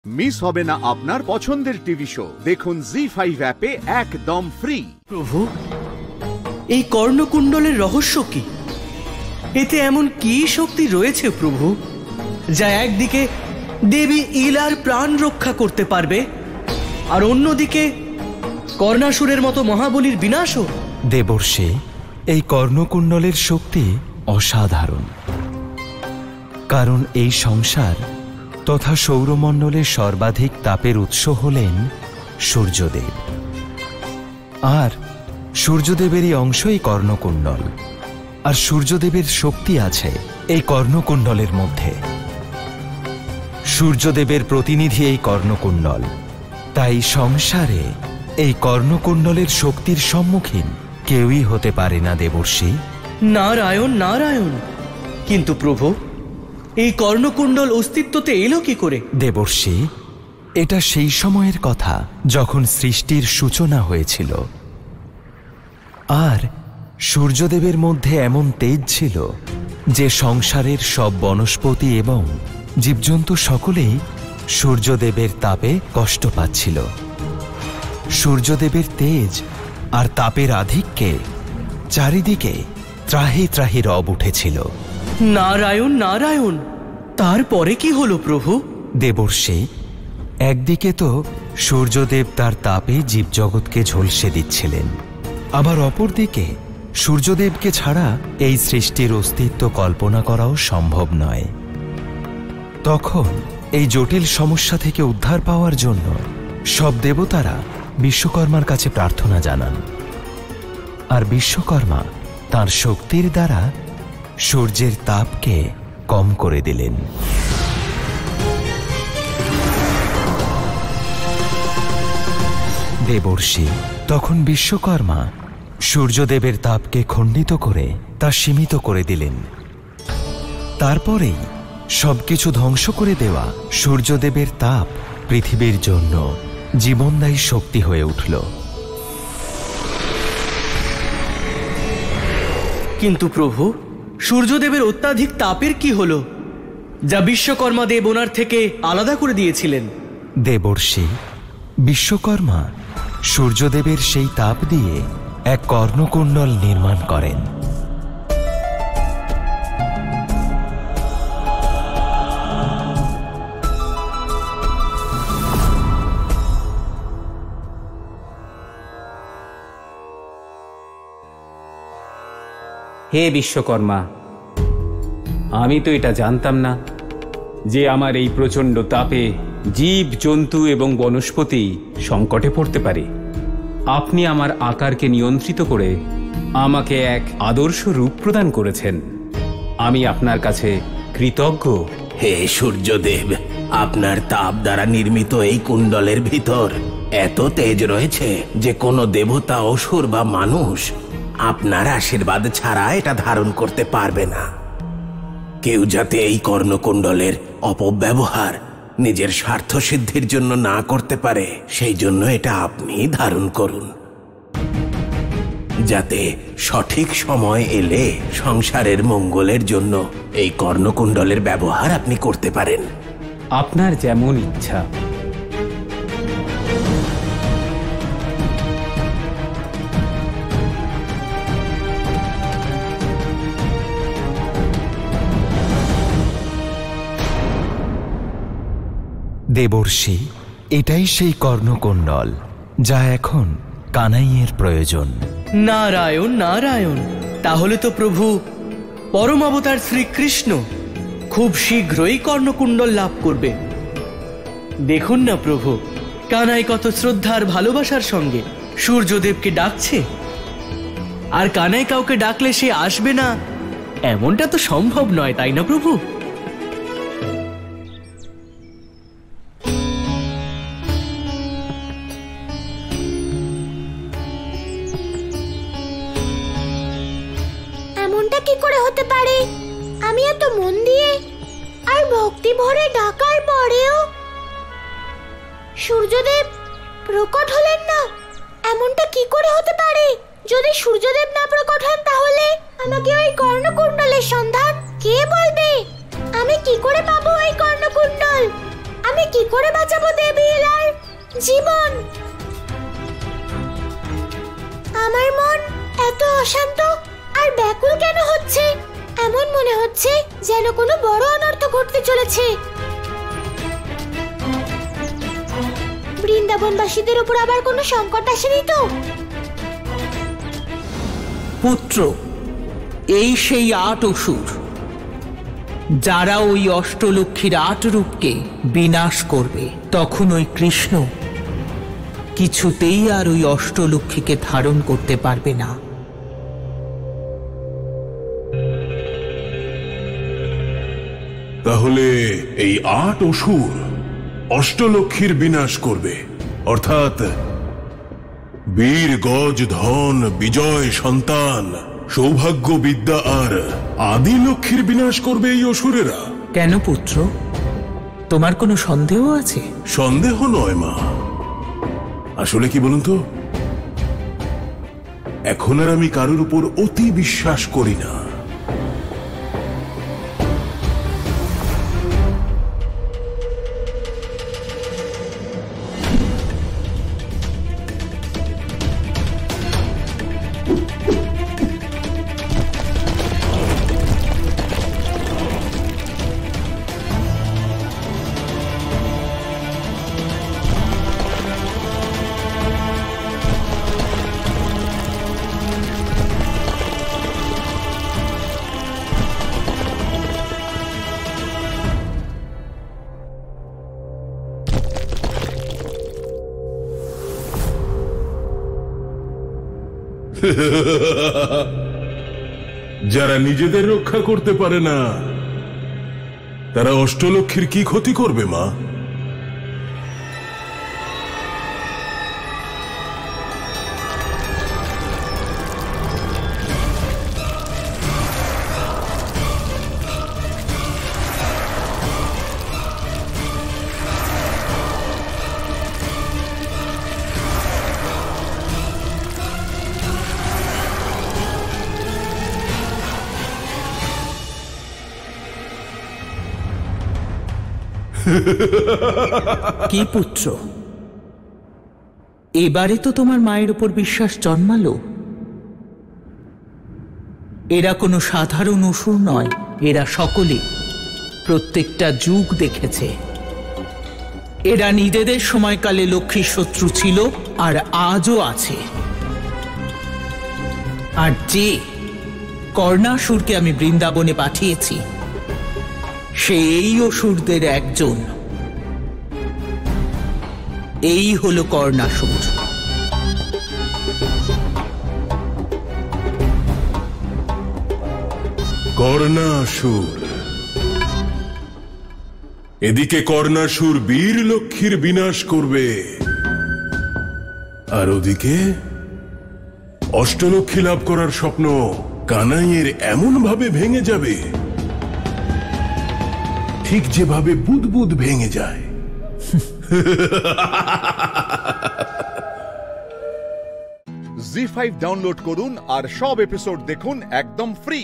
Miss হবে না আপনার পছন্দের টিভি শো। দেখুন জি5 অ্যাপে একদম ফ্রি। প্রভু, এই কর্ণকুণ্ডলের রহস্য কি? এতে এমন কি শক্তি রয়েছে প্রভু, যা একদিকে দেবী ইলার প্রাণ রক্ষা করতে পারবে আর অন্যদিকে কর্ণাসুরের মতো মহাবলীর বিনাশও? দেবর্ষে, এই কর্ণকুণ্ডলের শক্তি অসাধারণ। কারণ এই সংসার তথা সৌরমণ্ডলের সর্বাধিক তাপের উৎস হলেন সূর্যদেব, আর সূর্যদেবেরই অংশই কর্ণকুণ্ডল। আর সূর্যদেবের শক্তি আছে এই কর্ণকুণ্ডলের মধ্যে। সূর্যদেবের প্রতিনিধি এই কর্ণকুণ্ডল, তাই সংসারে এই কর্ণকুণ্ডলের শক্তির সম্মুখীন কেউই হতে পারে না দেবর্ষি। নারায়ণ নারায়ণ। কিন্তু প্রভু, এই কর্ণকুণ্ডল অস্তিত্বতে এলো কি করে? দেবর্ষি, এটা সেই সময়ের কথা যখন সৃষ্টির সূচনা হয়েছিল। আর সূর্যদেবের মধ্যে এমন তেজ ছিল যে সংসারের সব বনস্পতি এবং জীবজন্তু সকলেই সূর্যদেবের তাপে কষ্ট পাচ্ছিল। সূর্যদেবের তেজ আর তাপের আধিক্যে চারিদিকে ত্রাহি ত্রাহি রব উঠেছিল। নারায়ণ নারায়ণ। তারপরে কি হলো প্রভু? দেবর্ষি, একদিকে তো সূর্যদেব তার তাপে জীবজগৎকে ঝলসে দিচ্ছিলেন, আবার অপরদিকে সূর্যদেবকে ছাড়া এই সৃষ্টির অস্তিত্ব কল্পনা করাও সম্ভব নয়। তখন এই জটিল সমস্যা থেকে উদ্ধার পাওয়ার জন্য সব দেবতারা বিশ্বকর্মার কাছে প্রার্থনা জানান, আর বিশ্বকর্মা তার শক্তির দ্বারা সূর্যের তাপকে কম করে দিলেন। দেবর্ষি, তখন বিশ্বকর্মা সূর্যদেবের তাপকে খণ্ডিত করে তা সীমিত করে দিলেন। তারপরেই সবকিছু ধ্বংস করে দেওয়া সূর্যদেবের তাপ পৃথিবীর জন্য জীবনদায়ী শক্তি হয়ে উঠল। কিন্তু প্রভু, সূর্যদেবের অত্যাধিক তাপের কি হলো, যা বিশ্বকর্মা দেব ওনার থেকে আলাদা করে দিয়েছিলেন? দেবর্ষি, বিশ্বকর্মা সূর্যদেবের সেই তাপ দিয়ে এক কর্ণকুণ্ডল নির্মাণ করেন। হে বিশ্বকর্মা, আমি তো এটা জানতাম না যে আমার এই প্রচণ্ড তাপে জীব জন্তু এবং বনস্পতি সংকটে পড়তে পারে। আপনি আমার আকারকে নিয়ন্ত্রিত করে আমাকে এক আদর্শ রূপ প্রদান করেছেন। আমি আপনার কাছে কৃতজ্ঞ। হে সূর্যদেব, আপনার তাপ দ্বারা নির্মিত এই কুণ্ডলের ভিতর এত তেজ রয়েছে যে কোনো দেবতা, অসুর বা মানুষ আপনার আশীর্বাদ ছাড়া এটা ধারণ করতে পারবে না। কেউ যাতে এই কর্ণকুণ্ডলের অপব্যবহার নিজের স্বার্থ সিদ্ধির জন্য না করতে পারে, সেই জন্য এটা আপনি ধারণ করুন, যাতে সঠিক সময় এলে সংসারের মঙ্গলের জন্য এই কর্ণকুণ্ডলের ব্যবহার আপনি করতে পারেন। আপনার যেমন ইচ্ছা। দেবর্ষি, এটাই সেই কর্ণকুণ্ডল যা এখন কানাইয়ের প্রয়োজন। নারায়ণ নারায়ণ। তাহলে তো প্রভু পরম অবতার শ্রীকৃষ্ণ খুব শীঘ্রই কর্ণকুণ্ডল লাভ করবে। দেখুন না প্রভু, কানাই কত শ্রদ্ধার ভালোবাসার সঙ্গে সূর্যদেবকে ডাকছে। আর কানাই কাউকে ডাকলে সে আসবে না, এমনটা তো সম্ভব নয়, তাই না প্রভু? কি করে হতে পারে? আমি এত মন দিয়ে আর ভক্তি ভরে ডাকার পরেও সূর্যদেব প্রকট হলেন না। এমনটা কি করে হতে পারে? যদি সূর্যদেব না প্রকট হন, তাহলে আমাকে ওই কর্ণকুণ্ডলের সন্ধান কে বলবে? আমি কি করে পাবো ওই কর্ণকুণ্ডল? আমি কি করে বাঁচাবো দেবী এলার জীবন? আমার মন এত অশান্ত আর ব্যাকুল কেন হচ্ছে? এমন মনে হচ্ছে যেন কোনো বড় অনর্থ ঘটতে চলেছে। বৃন্দাবনবাসীদের উপর আবার কোনো সংকট আসেনি তো? পুত্র, এই সেই ৮ অসুর যারা ওই অষ্টলক্ষ্মীর ৮ রূপকে বিনাশ করবে। তখন ওই কৃষ্ণ কিছুতেই আর ওই অষ্টলক্ষ্মীকে ধারণ করতে পারবে না। তাহলে এই ৮ অসুর অষ্টলক্ষ্মীর বিনাশ করবে, অর্থাৎ বীর, গজ, ধন, বিজয়, সন্তান, সৌভাগ্য, বিদ্যা আর আদি লক্ষ্মীর বিনাশ করবে এই অসুরেরা। কেন পুত্র, তোমার কোনো সন্দেহ আছে? সন্দেহ নয় মা, আসলে কি বলুন তো, এখন আর আমি কারোর উপর অতি বিশ্বাস করি না। যারা নিজেদের রক্ষা করতে পারে না তারা অষ্টলক্ষ্মীর কি ক্ষতি করবে মা? কি পুত্র, এবারে তো তোমার মায়ের উপর বিশ্বাস জন্মালো। এরা কোনো সাধারণ অসুর নয়, এরা সকলে প্রত্যেকটা যুগ দেখেছে। এরা নিজেদের সময়কালে লক্ষ্মীর শত্রু ছিল আর আজও আছে। আর যে কর্ণাসুরকে আমি বৃন্দাবনে পাঠিয়েছি সে এই অসুরদের একজন। এই হলো কর্ণাসুর। কর্ণাসুর, এদিকে কর্ণাসুর বীর লক্ষ্মীর বিনাশ করবে, আর ওদিকে অষ্টলক্ষ্মী লাভ করার স্বপ্ন কানাইয়ের এমন ভাবে ভেঙে যাবে ঠিক যেভাবে বুদবুদ ভেঙে যায়। জি5 ডাউনলোড করুন আর সব এপিসোড দেখুন একদম ফ্রি।